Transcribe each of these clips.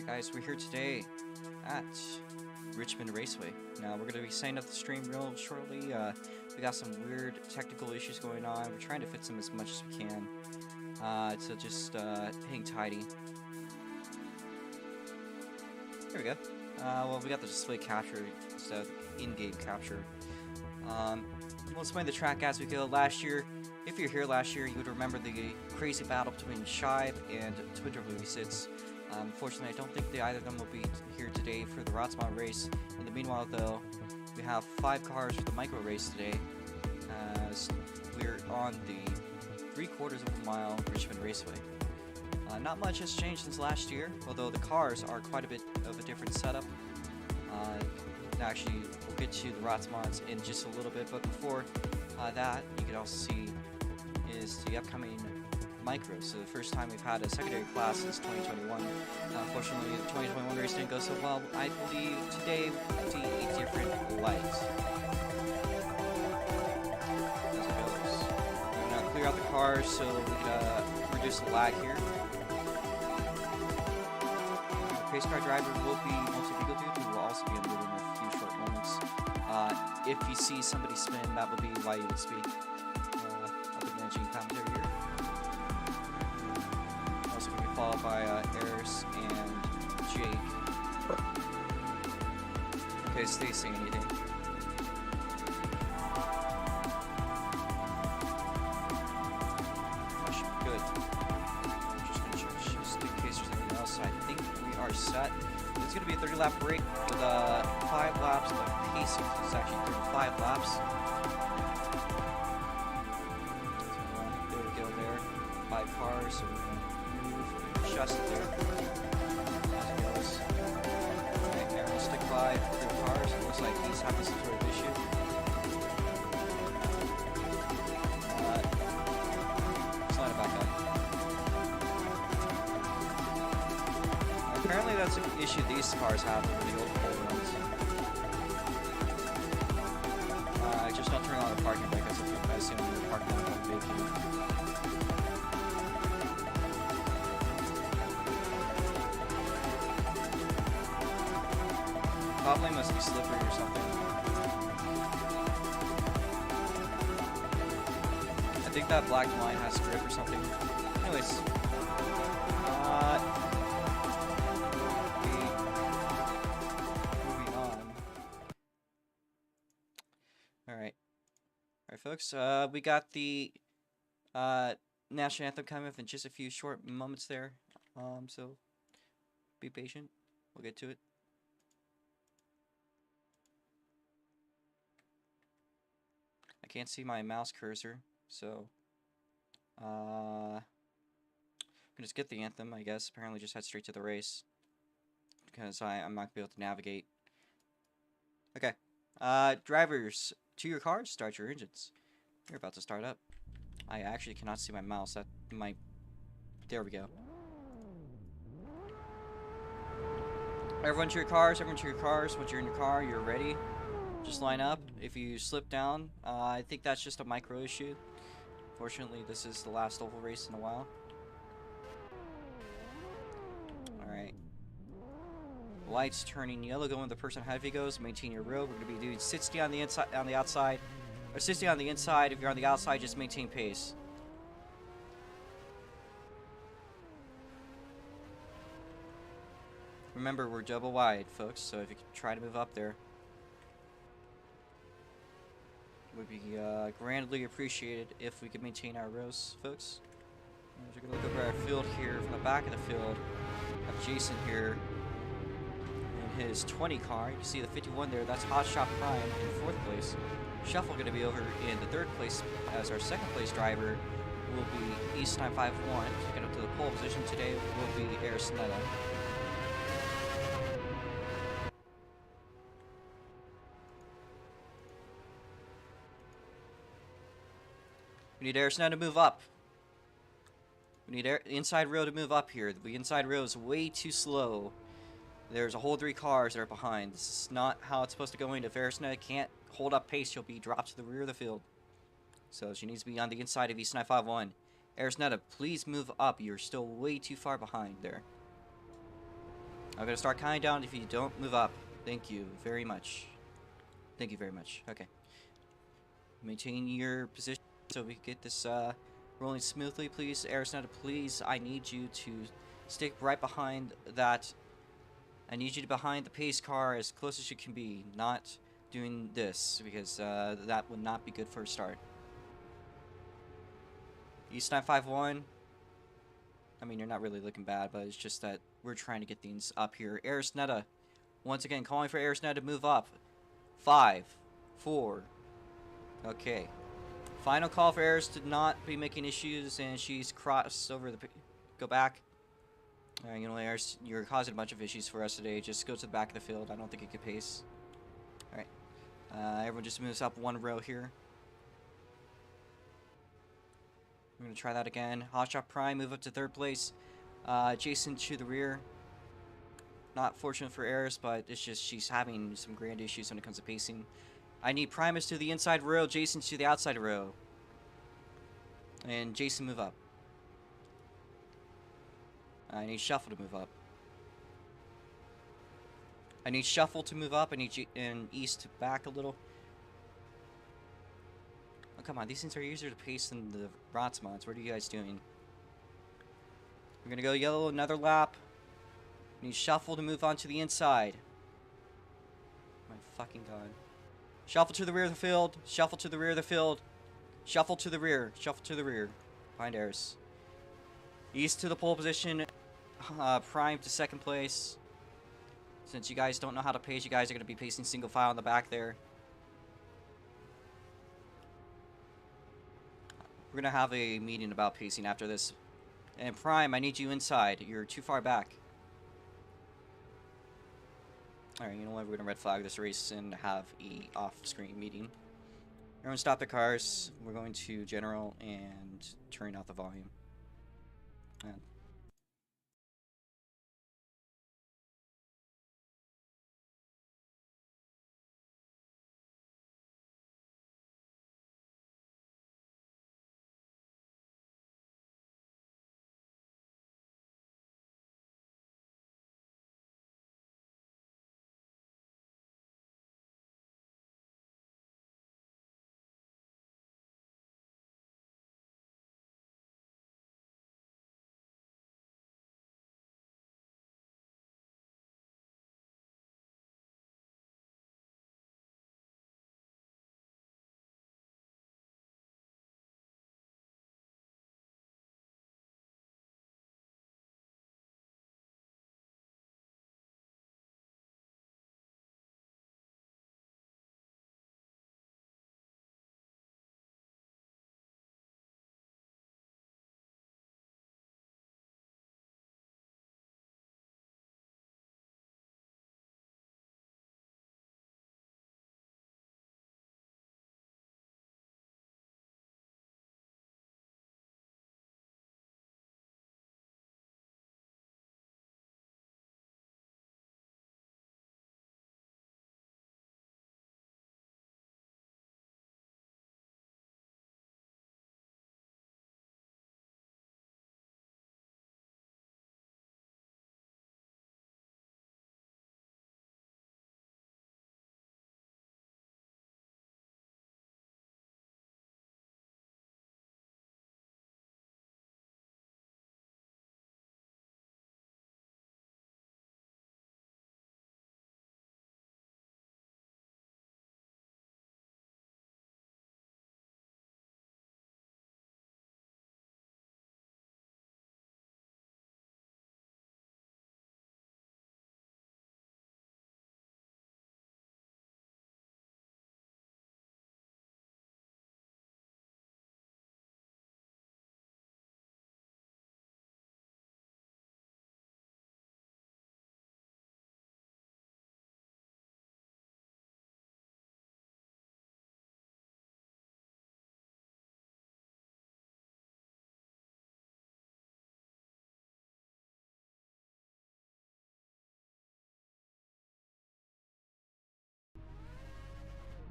Guys, we're here today at Richmond Raceway. Now, we're going to be setting up the stream real shortly. We got some weird technical issues going on. We're trying to fix them as much as we can. So just hang tidy. There we go. Well, we got the display capture instead of in-game capture. We'll explain the track as we go. Last year, if you're here last year, you would remember the crazy battle between Shive and Twitter Movie Sits. Unfortunately, I don't think either of them will be here today for the Raceway race. In the meanwhile, though, we have 5 cars for the micro race today, as we're on the 3/4 of a mile Richmond Raceway. Not much has changed since last year, although the cars are quite a bit of a different setup. Actually, we'll get to the Rots mods in just a little bit, but before that, you can also see is the upcoming micros. So the first time we've had a secondary class since 2021. Unfortunately, the 2021 race didn't go so well. I believe today will be a different light. As it goes. We're going to clear out the cars so we can reduce the lag here. The pace car driver will be multi-legal dude, who will also be in the movie in a few short moments. If you see somebody spin, that would be why you would speak. I'll be managing commentary here. Also going to be followed by Eris and Jake. Okay, stay saying anything. That should be good. I'm just going to check just in case there's anything else. I think we are set. It's going to be a 30-lap break with 5 laps. The pace is actually 35 laps. There we go there. 5 cars, so we're going to move just there. As it goes. Alright, Aaron will stick by 3 cars. It looks like he's having some sort of issue. Slide it back up. Apparently that's an issue these cars have over the old pole ones. Just don't turn on the parking brake as I assume the parking lot will be vacant. Probably must be slippery or something. I think that black line has grip or something. Anyways. Moving on. Alright, folks. We got the national anthem coming up in just a few short moments there. So be patient. We'll get to it. I can't see my mouse cursor, so I'm gonna just get the anthem, I guess. Apparently just head straight to the race because I'm not gonna be able to navigate. Okay. Drivers, to your cars, start your engines. You're about to start up. I actually cannot see my mouse. That might... There we go. Everyone to your cars, everyone to your cars. Once you're in your car, you're ready. Just line up. If you slip down, I think that's just a micro issue. Fortunately, this is the last oval race in a while. Alright. Lights turning yellow, going the person ahead of you goes. Maintain your road. We're going to be doing 60 on the inside, on the outside, or 60 on the inside. If you're on the outside, just maintain pace. Remember, we're double wide, folks. So if you try to move up there, would be grandly appreciated if we could maintain our rows, folks. We're going to look over our field here. From the back of the field, we have Jason here in his 20 car. You can see the 51 there. That's Hot Shot Prime in 4th place. Shuffle going to be over in the 3rd place, as our 2nd place driver will be East 951. Get up to the pole position today will be Eris Netta. We need Eris Netta to move up. We need inside row to move up here. The inside row is way too slow. There's a whole 3 cars that are behind. This is not how it's supposed to go in. If Eris Netta can't hold up pace, she'll be dropped to the rear of the field. So she needs to be on the inside of East 951. Eris Netta, please move up. You're still way too far behind there. I'm gonna start counting down if you don't move up. Thank you very much. Thank you very much. Okay. Maintain your position so we can get this rolling smoothly, please. Arizona, please, I need you to stick right behind that. I need you to behind the pace car as close as you can be, not doing this, because that would not be good for a start. East 951. I mean, you're not really looking bad, but it's just that we're trying to get things up here. Arizona, once again, calling for Arizona to move up. 5, 4. Okay. Final call for Eris to not be making issues, and she's crossed over the... Go back. Alright, you know, Eris, you're causing a bunch of issues for us today. Just go to the back of the field. I don't think you can pace. Alright. Everyone just moves up one row here. We're going to try that again. Hotshot Prime, move up to 3rd place. Jason to the rear. Not fortunate for Eris, but it's just she's having some grand issues when it comes to pacing. I need Primus to the inside row, Jason to the outside row. And Jason, move up. I need Shuffle to move up. I need Shuffle to move up. I need and East to back a little. Oh, come on. These things are easier to pace than the Rots mods. What are you guys doing? We're going to go yellow another lap. I need Shuffle to move on to the inside. My fucking god. Shuffle to the rear of the field. Shuffle to the rear of the field. Shuffle to the rear. Shuffle to the rear. Behind Eris. East to the pole position. Prime to 2nd place. Since you guys don't know how to pace, you guys are going to be pacing single file in the back there. We're going to have a meeting about pacing after this. And Prime, I need you inside. You're too far back. Alright, you know what? We're going to red flag this race and have a off-screen meeting. Everyone stop their cars. We're going to general and turn out the volume. And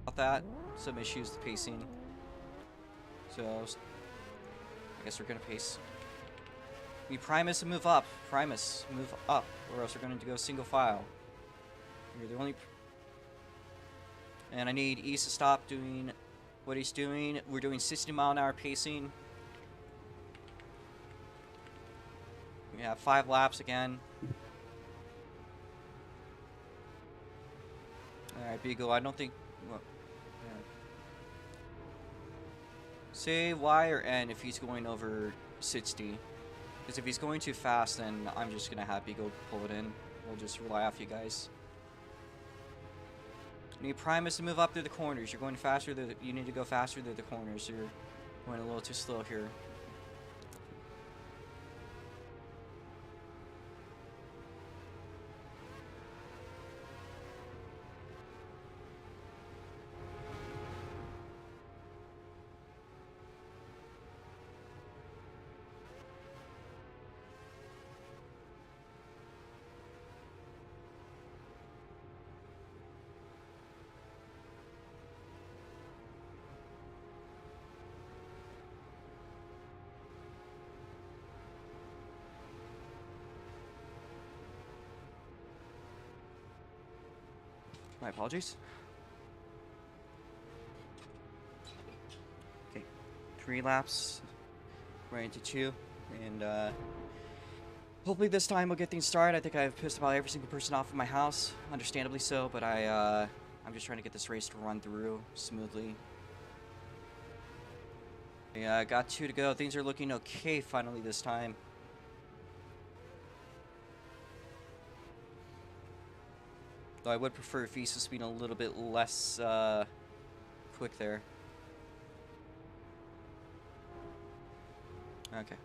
about that, some issues with pacing. So, I guess we're going to pace. need Primus to move up. Primus, move up, or else we're going to go single file. You're the only... And I need East to stop doing what he's doing. We're doing 60-mile-an-hour pacing. We have 5 laps again. Alright, Beagle, I don't think... Well, yeah. Say Y or N if he's going over 60. Because if he's going too fast, then I'm just going to have Beagle pull it in. We'll just rely off you guys. You need Primus to move up through the corners. You're going faster. You need to go faster through the corners. You're going a little too slow here. My apologies. Okay, 3 laps, right into 2, and hopefully this time we'll get things started. I think I've pissed about every single person off in my house, understandably so, but I'm just trying to get this race to run through smoothly. Yeah, I got 2 to go. Things are looking okay finally this time. Though I would prefer if East was being a little bit less quick there. Okay.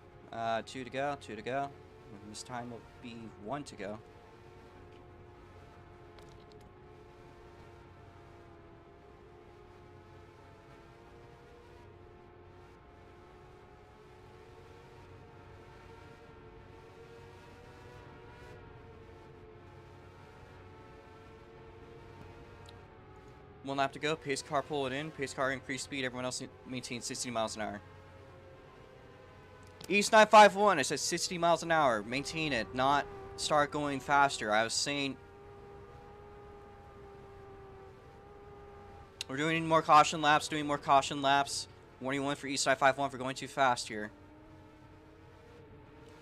2 to go, 2 to go. And this time will be 1 to go. One lap to go. Pace car pull it in. Pace car increase speed. Everyone else maintains 60 miles an hour. East 951. I said 60 miles an hour. Maintain it. Not start going faster. I was saying we're doing more caution laps. Doing more caution laps. Warning 1 for East 951 for going too fast here.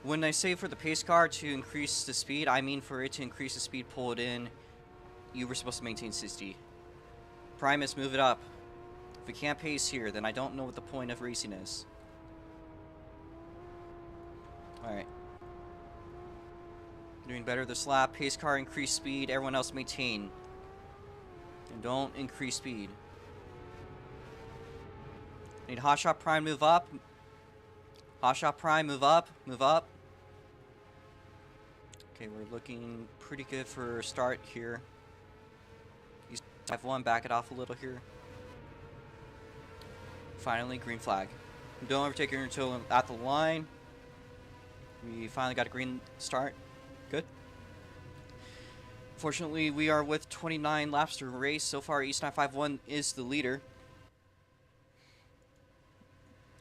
When I say for the pace car to increase the speed, I mean for it to increase the speed, pull it in. You were supposed to maintain 60. Primus, move it up. If we can't pace here, then I don't know what the point of racing is. Alright. Doing better this lap. Pace car, increase speed. Everyone else maintain. And don't increase speed. Need Hotshot Prime, move up. Hotshot Prime, move up. Move up. Okay, we're looking pretty good for a start here. F1, back it off a little here. Finally, green flag. Don't overtake her until at the line. We finally got a green start. Good. Fortunately, we are with 29 laps to race. So far, East 951 is the leader.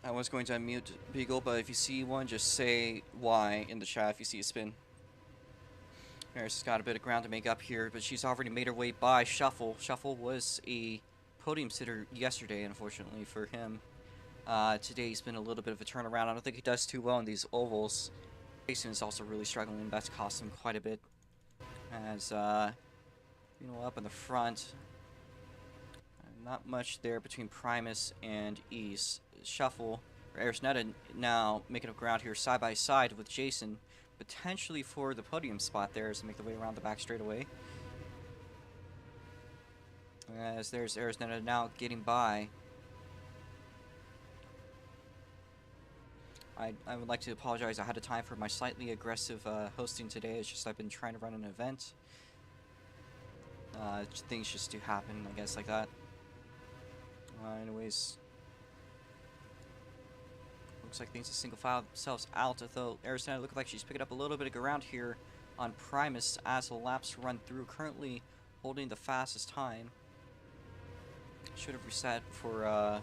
I was going to unmute Beagle, but if you see one, just say Y in the chat if you see a spin. Harris has got a bit of ground to make up here, but she's already made her way by Shuffle. Shuffle was a podium sitter yesterday, unfortunately for him. Today he's been a little bit of a turnaround. I don't think he does too well in these ovals. Jason is also really struggling. That's cost him quite a bit. As, you know, up in the front, not much there between Primus and East. Shuffle, or Arisnetta now making up ground here side by side with Jason. Potentially for the podium spot there as they make the way around the back straightaway. As there's Arisnetta now getting by. I would like to apologize ahead of time for my slightly aggressive hosting today. It's just I've been trying to run an event. Things just do happen, I guess, like that. Anyways. Looks like things to single file themselves out, although Arizona looks like she's picking up a little bit of ground here on Primus as the laps run through. Currently holding the fastest time. Should have reset for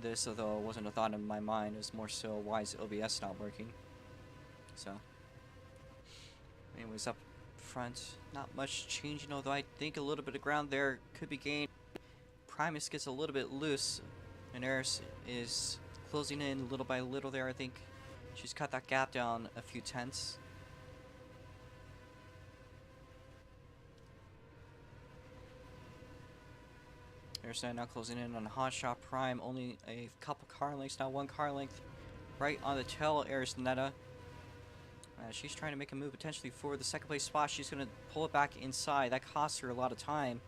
this, although it wasn't a thought in my mind. It was more so why is OBS not working. So, anyways, up front, not much changing, although I think a little bit of ground there could be gained. Primus gets a little bit loose, and Eris is closing in little by little there. I think she's cut that gap down a few tenths. Eris now closing in on Hotshot Prime, only a couple car lengths, now 1 car length right on the tail of Eris Netta. She's trying to make a move potentially for the second place spot. She's going to pull it back inside. That costs her a lot of time.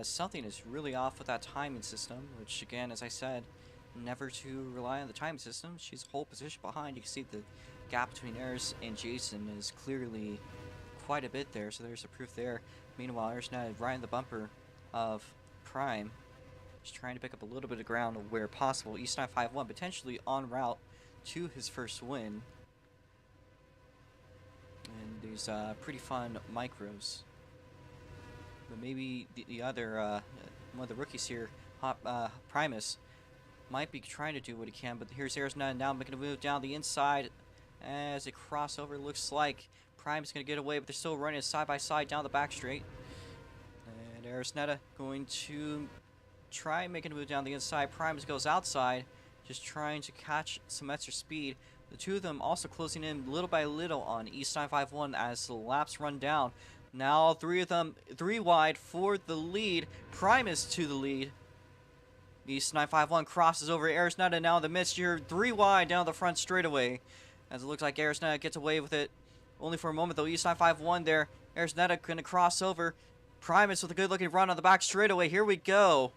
Something is really off with that timing system, which again, as I said, never to rely on the timing system. She's a whole position behind. You can see the gap between Eris and Jason is clearly quite a bit there, so there's the proof there. Meanwhile, Eris now right in the bumper of Prime. She's trying to pick up a little bit of ground where possible. East 951 potentially en route to his first win. And these pretty fun micros. But maybe the other, one of the rookies here, Primus, might be trying to do what he can. But here's Arizona now making a move down the inside as a crossover. Looks like Prime's going to get away, but they're still running side by side down the back straight. And Arizona going to try making a move down the inside. Primus goes outside, just trying to catch some extra speed. The two of them also closing in little by little on East 951 as the laps run down. Now 3 of them, 3 wide for the lead. Primus to the lead. East 951 crosses over Arizona now in the midst here. 3 wide down the front straightaway. As it looks like Arizona gets away with it. Only for a moment though. East 951 there. Arizona going to cross over. Primus with a good looking run on the back straightaway. Here we go.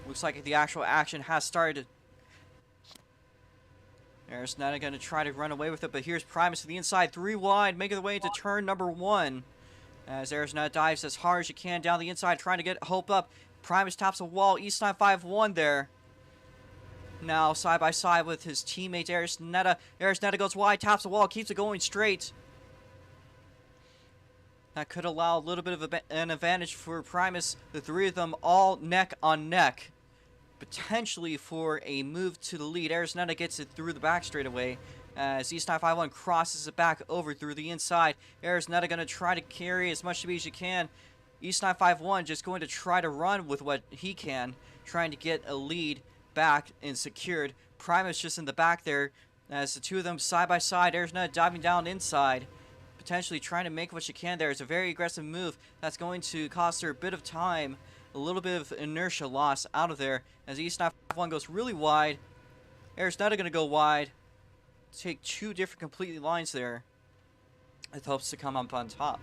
Looks like the actual action has started. Arizona going to try to run away with it, but here's Primus to the inside, 3 wide, making the way into turn number 1. As Arizona dives as hard as she can down the inside, trying to get Hope up. Primus taps a wall, East 951 there. Now side by side with his teammate Arizona. Arizona goes wide, taps the wall, keeps it going straight. That could allow a little bit of an advantage for Primus. The 3 of them all neck on neck. Potentially for a move to the lead. Arizona gets it through the back straightaway as East 951 crosses it back over through the inside. Arizona going to try to carry as much speed as you can. East 951 just going to try to run with what he can, trying to get a lead back and secured. Primus just in the back there as the two of them side by side. Arizona diving down inside, potentially trying to make what she can there. It's a very aggressive move that's going to cost her a bit of time. A little bit of inertia loss out of there as East 951 goes really wide. Arizona going to go wide. Take 2 different completely lines there. It hopes to come up on top.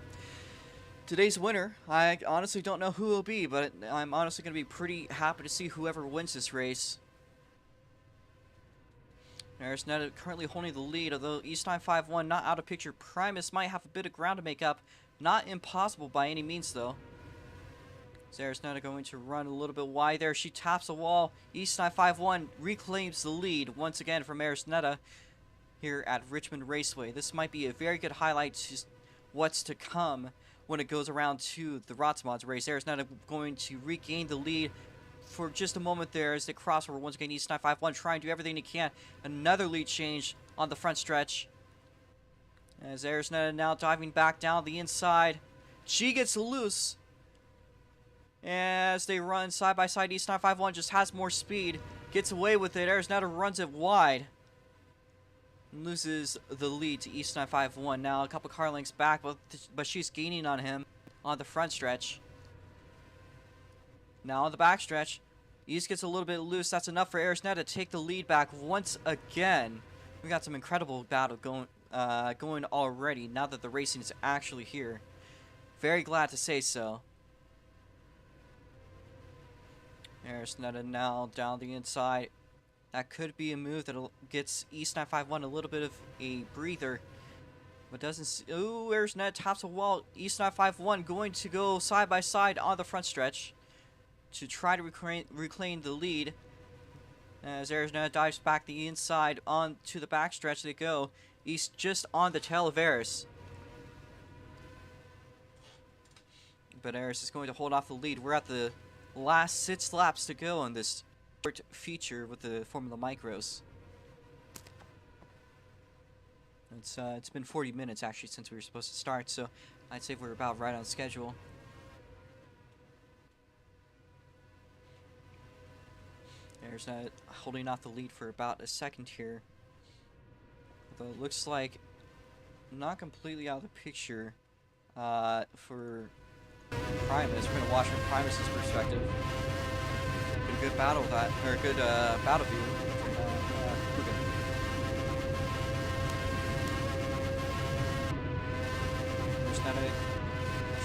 Today's winner, I honestly don't know who it will be, but I'm honestly going to be pretty happy to see whoever wins this race. Arizona currently holding the lead, although East 951 not out of picture. Primus might have a bit of ground to make up. Not impossible by any means, though. Arizona going to run a little bit wide there. She taps the wall. East 951 reclaims the lead once again from Arizona here at Richmond Raceway. This might be a very good highlight to what's to come when it goes around to the Rotsmods race. Arizona going to regain the lead for just a moment there as they cross over once again. East 951 trying to do everything he can. Another lead change on the front stretch. As Arizona now diving back down the inside. She gets loose. As they run side by side, East 951 just has more speed, gets away with it. Arizona runs it wide, loses the lead to East 951. Now a couple car lengths back, but she's gaining on him on the front stretch. Now on the back stretch, East gets a little bit loose. That's enough for Arizona to take the lead back once again. We got some incredible battle going already. Now that the racing is actually here, very glad to say so. Arizona now down the inside. That could be a move that gets East 951 a little bit of a breather. But doesn't... Ooh, Arizona tops a wall. East 951 going to go side by side on the front stretch to try to reclaim the lead. As Arizona dives back the inside onto the back stretch they go. East just on the tail of Eris. But Eris is going to hold off the lead. We're at the last 6 laps to go on this short feature with the Formula Micros. It's been 40 minutes actually since we were supposed to start, so I'd say we're about right on schedule. There's holding off the lead for about a second here. Although it looks like not completely out of the picture for Primus. We're gonna watch from Primus's perspective. Been a good battle with that, or a good battle view from Kugan. There's Netta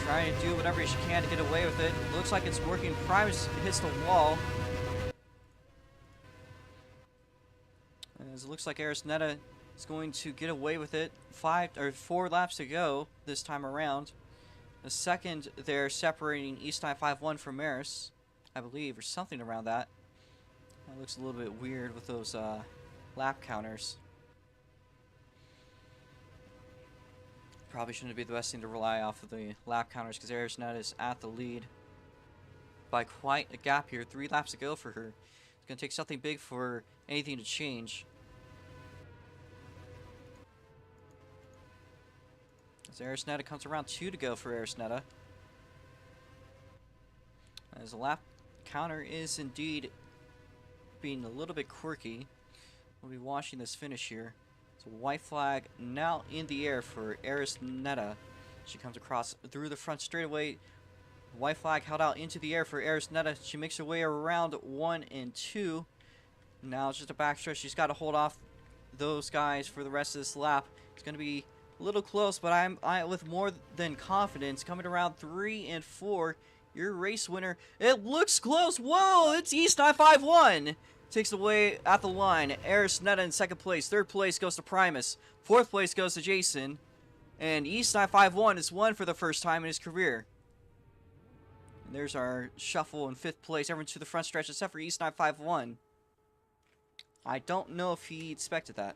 trying to do whatever she can to get away with it. Looks like it's working. Primus hits the wall. As it looks like Netta is going to get away with it. 4 laps to go this time around. The second they're separating East 951 from Eris, I believe, or something around that. That looks a little bit weird with those lap counters. Probably shouldn't be the best thing to rely off of the lap counters because Netta is at the lead by quite a gap here. 3 laps to go for her. It's going to take something big for anything to change. As Netta comes around, 2 to go for Netta. As the lap counter is indeed being a little bit quirky. We'll be watching this finish here. It's a white flag now in the air for Netta. She comes across through the front straightaway. White flag held out into the air for Netta. She makes her way around 1 and 2. Now it's just a backstretch. She's got to hold off those guys for the rest of this lap. It's going to be a little close, but I with more than confidence. Coming around 3 and 4, your race winner. It looks close. Whoa, it's East 951. Takes away at the line. Netta in 2nd place. 3rd place goes to Primus. 4th place goes to Jason. And East 951 is won for the first time in his career. And there's our shuffle in 5th place. Everyone to the front stretch except for East 951. I don't know if he expected that.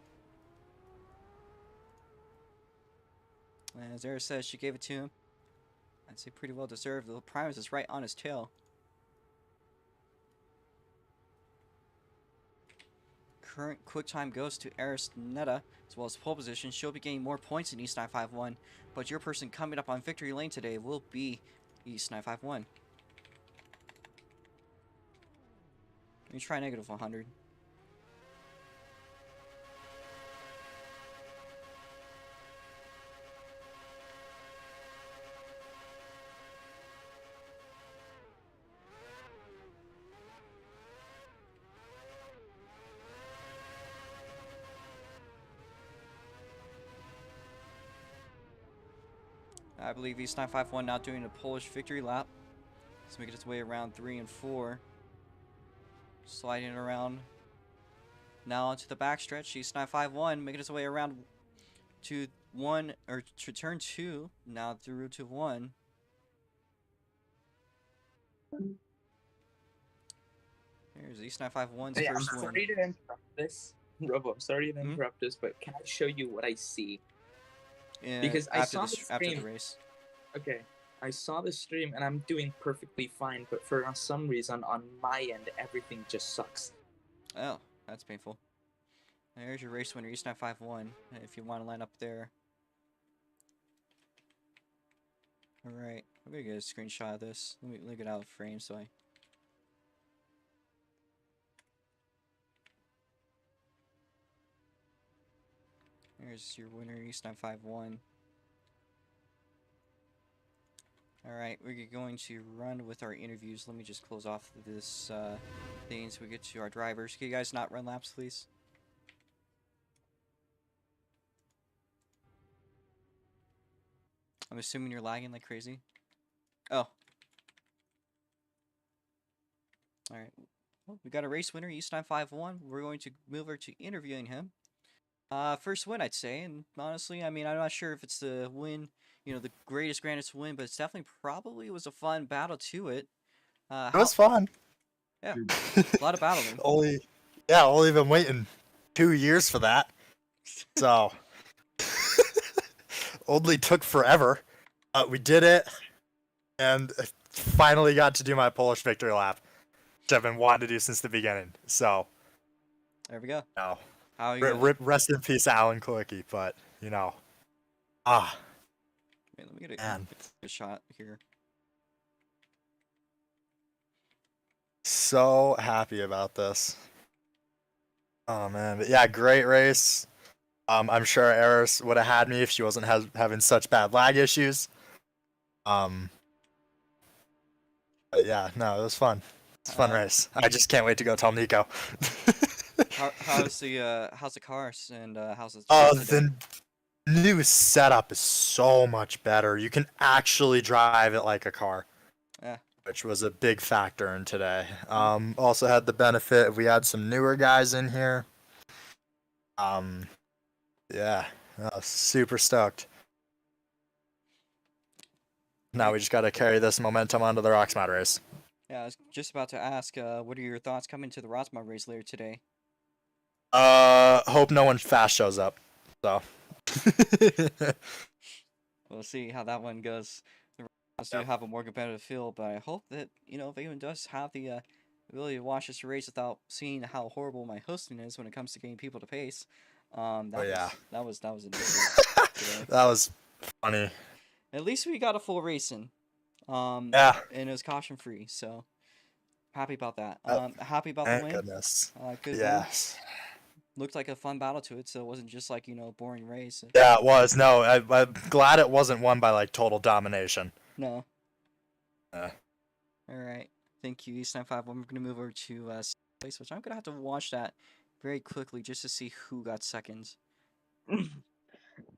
As Eris says, she gave it to him. I'd say pretty well deserved. The Primus is right on his tail. Current quick time goes to Netta, as well as pole position. She'll be getting more points in East 951, but your person coming up on victory lane today will be East 951. Let me try negative 100. I believe East 951 now doing a Polish victory lap. Let's make its way around 3 and 4. Sliding around now onto the backstretch. East 951 making its way around to 1 or to turn 2. Now through to 1. Here's East 951's first win. Sorry to interrupt this, Robo. I'm sorry to interrupt this, but can I show you what I see? Because I saw the stream. After the race. Okay, I saw the stream and I'm doing perfectly fine, but for some reason on my end, everything just sucks. Oh, that's painful. There's your race winner, East 951, if you want to line up there. Alright, I'm gonna get a screenshot of this. Let me get out of frame so I... There's your winner, East 951. Alright, we're going to run with our interviews. Let me just close off this thing so we get to our drivers. Can you guys not run laps, please? I'm assuming you're lagging like crazy. Oh. Alright. Well, we got a race winner, East 951. We're going to move over to interviewing him. First win, I'd say, and honestly, I mean, I'm not sure if it's the win, you know, the grandest win, but it's definitely probably was a fun battle to it. It was fun. Yeah, a lot of battling. Only been waiting 2 years for that, so only took forever. We did it, and finally got to do my Polish victory lap, which I've been wanting to do since the beginning. So there we go. No. How are you Rest in peace, Alan Klicky, but you know. Ah, Wait, let me get man. a shot here. So happy about this. Oh man, but yeah, great race. I'm sure Eris would have had me if she wasn't having such bad lag issues. Um, but yeah, no, it was fun. It's a fun race. I just can't wait to go tell Nico. How's the cars and how's the Oh, track today? the new setup is so much better. You can actually drive it like a car. Yeah. Which was a big factor in today. Also had the benefit we had some newer guys in here. Yeah, I was super stoked. Now we just got to carry this momentum onto the Rocksmod race. Yeah, I was just about to ask, what are your thoughts coming to the Rosmar race later today? Hope no one fast shows up. So. We'll see how that one goes. The Rosmars do have a more competitive field, but I hope that, if anyone does have the ability to watch this race without seeing how horrible my hosting is when it comes to getting people to pace, Yeah. that was an issue today. That was funny. At least we got a full race in. Yeah. And it was caution free, so happy about that. Oh, Happy about the thank win. goodness. Good win. Yes. Looked like a fun battle to it, so it wasn't just like, a boring race. Yeah, it was. No, I'm glad it wasn't won by like total domination. No. Yeah. Alright. Thank you, East95. I'm going to move over to second place, which I'm going to have to watch that very quickly just to see who got seconds.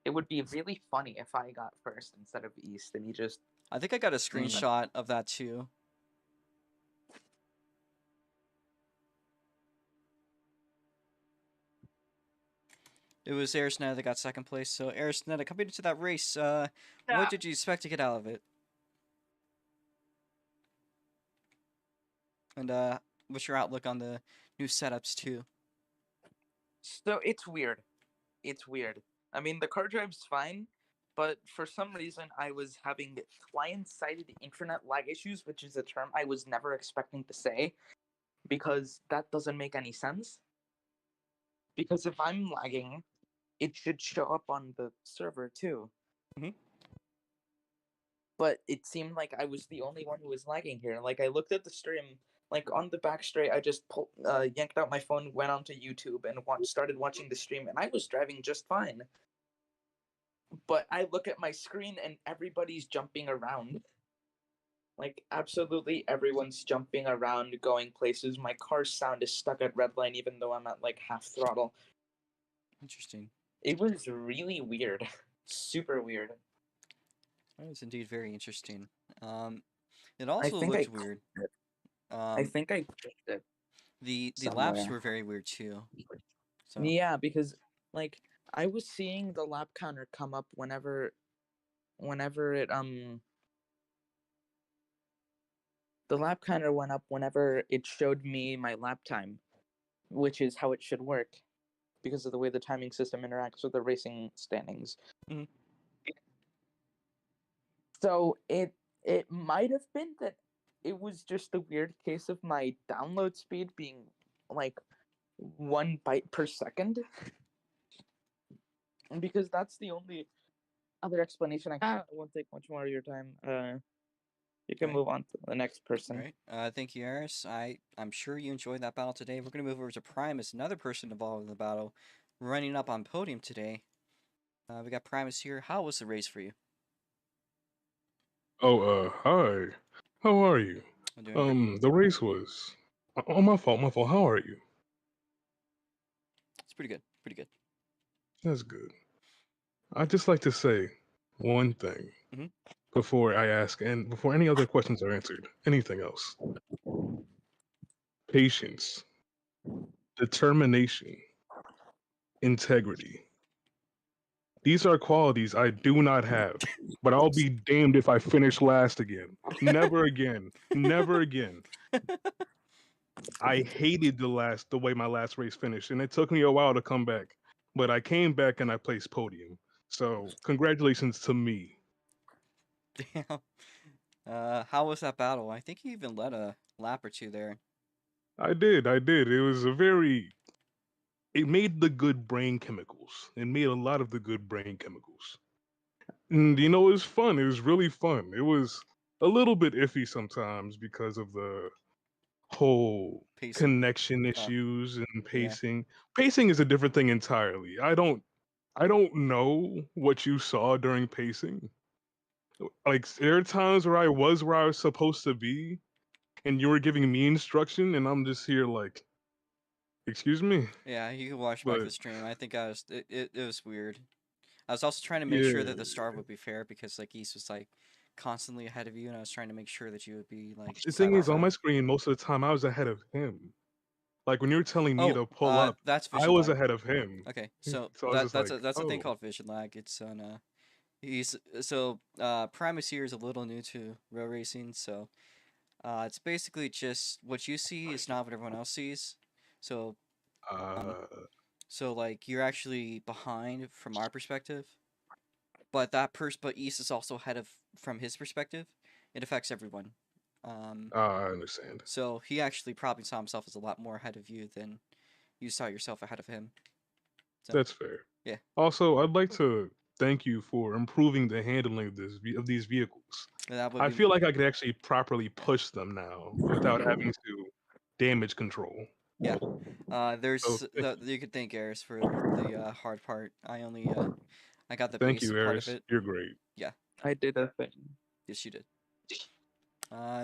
It would be really funny if I got first instead of East, and he just... I think I got a screenshot of that too. It was Arisnetta that got second place. So, Arisnetta, coming into that race, what did you expect to get out of it? And what's your outlook on the new setups too? So it's weird. It's weird. I mean, the car drive's fine, but for some reason I was having client-sided internet lag issues, which is a term I was never expecting to say, because that doesn't make any sense. Because if I'm lagging, it should show up on the server too. Mhm. But it seemed like I was the only one who was lagging here. Like, I looked at the stream, like on the back straight, I just yanked out my phone, went onto YouTube, and started watching the stream, and I was driving just fine. But I look at my screen, and everybody's jumping around. Like, absolutely everyone's jumping around, going places. My car's sound is stuck at redline, even though I'm at, like, half throttle. Interesting. It was really weird. Super weird. That was indeed very interesting. It also looked weird. I think I clicked it. The somewhere. laps were very weird too. So Yeah, because like I was seeing the lap counter come up whenever it the lap counter went up whenever it showed me my lap time, which is how it should work because of the way the timing system interacts with the racing standings. Mhm. So it might have been that it was just a weird case of my download speed being like 1 byte per second. Because that's the only other explanation I won't take much more of your time. You can move on to the next person. All right. Thank you, Eris. I'm sure you enjoyed that battle today. We're gonna move over to Primus, another person involved in the battle, running up on podium today. We got Primus here. How was the race for you? Oh, hi. How are you? I'm doing great. The race was... Oh, my fault. How are you? It's pretty good. Pretty good. That's good. I'd just like to say one thing Mhm. before I ask, and before any other questions are answered. Anything else. Patience, determination, integrity. These are qualities I do not have, but I'll be damned if I finish last again. Never again. Never again. I hated the way my last race finished, and it took me a while to come back. But I came back and I placed podium. So congratulations to me. Damn. How was that battle? I think you even led a lap or two there. I did. It was a very it made the good brain chemicals. It made a lot of the good brain chemicals. And it was fun. It was really fun. It was a little bit iffy sometimes because of the whole Pacing. connection issues and Yeah. pacing. Pacing is a different thing entirely. I don't know what you saw during pacing. Like there are times where I was where I was supposed to be, and you were giving me instruction, and I'm just here like, excuse me. Yeah, you can watch back But the stream. I think it was weird. I was also trying to make sure yeah, that the start would be fair because like East was like constantly ahead of you, and I was trying to make sure that you would be like the side thing by is, on my side. screen, most of the time I was ahead of him. Like when you were telling me Oh, to pull up, that's I vision was lag. ahead of him. Okay, so So I was just like, that's a thing oh, called vision lag. It's on he's so Primus here is a little new to rail racing, so it's basically just what you see is not what everyone else sees. So um uh, so like you're actually behind from our perspective, but but East is also ahead of from his perspective. It affects everyone. Um I understand. so he actually probably saw himself as a lot more ahead of you than you saw yourself ahead of him. So That's fair. yeah. Also, I'd like to thank you for improving the handling of of these vehicles. That would I be feel like I could actually properly push them now without having to damage control. yeah. So You could thank Eris for the hard part. I got the thank you, basic part of Eris. it. You're great. Yeah, I did a thing. yes you did.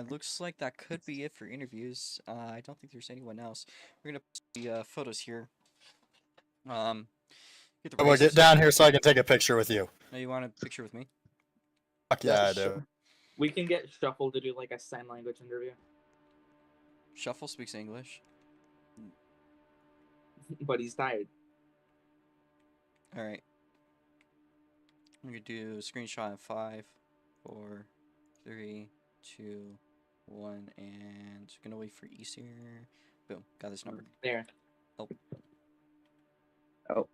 Looks like that could be it for interviews. I don't think there's anyone else. We're gonna put the photos here. Um, get the Well, get racers. down here so I can take a picture with you. Oh, you want a picture with me? Fuck yeah, I do. Sure. We can get Shuffle to do like a sign language interview. Shuffle speaks English. But he's tired. All right. I'm gonna do a screenshot in 5, 4, 3, 2, 1, and gonna wait for East here. Boom, got this number. There. Oh. Oh.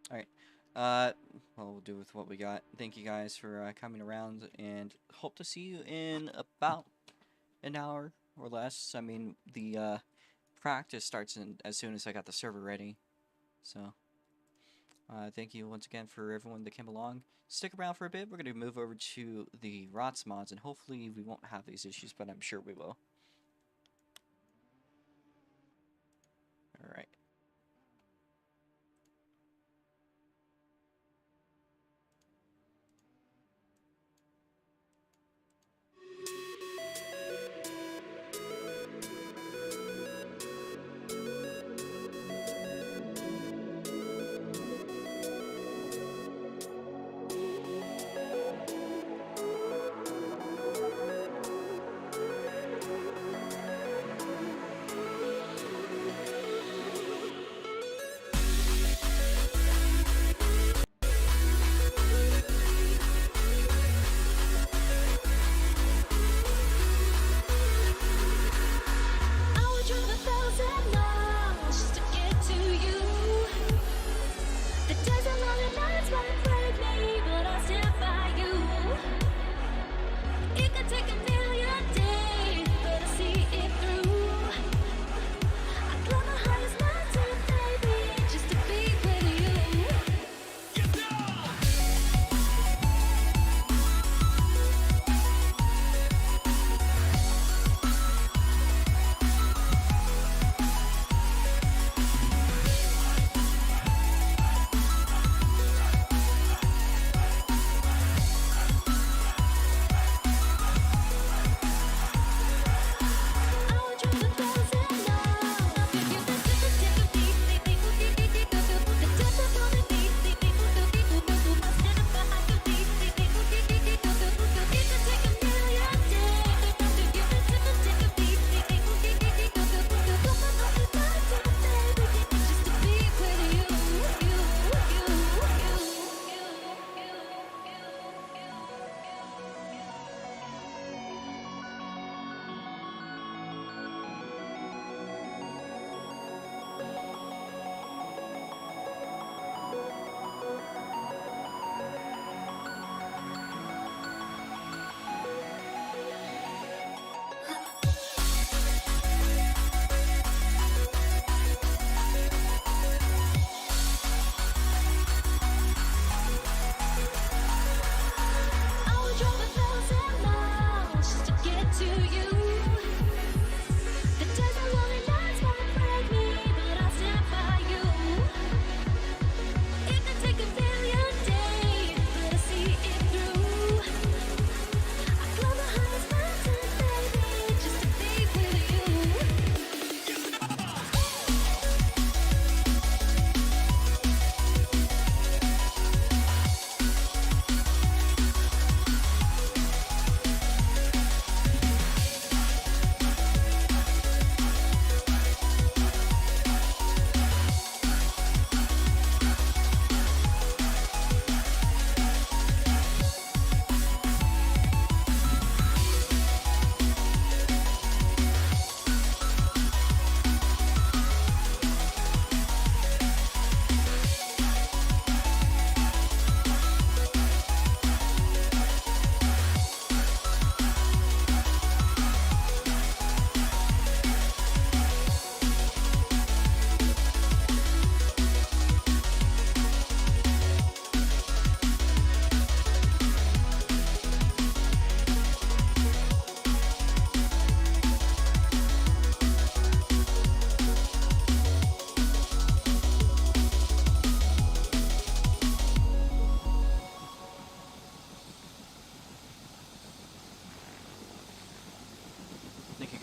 Alright. Well, we'll do with what we got. Thank you guys for coming around, and hope to see you in about an hour or less. I mean, the practice starts as soon as I got the server ready. So, thank you once again for everyone that came along. Stick around for a bit. We're going to move over to the ROTS mods, and hopefully we won't have these issues, but I'm sure we will. Alright.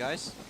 guys.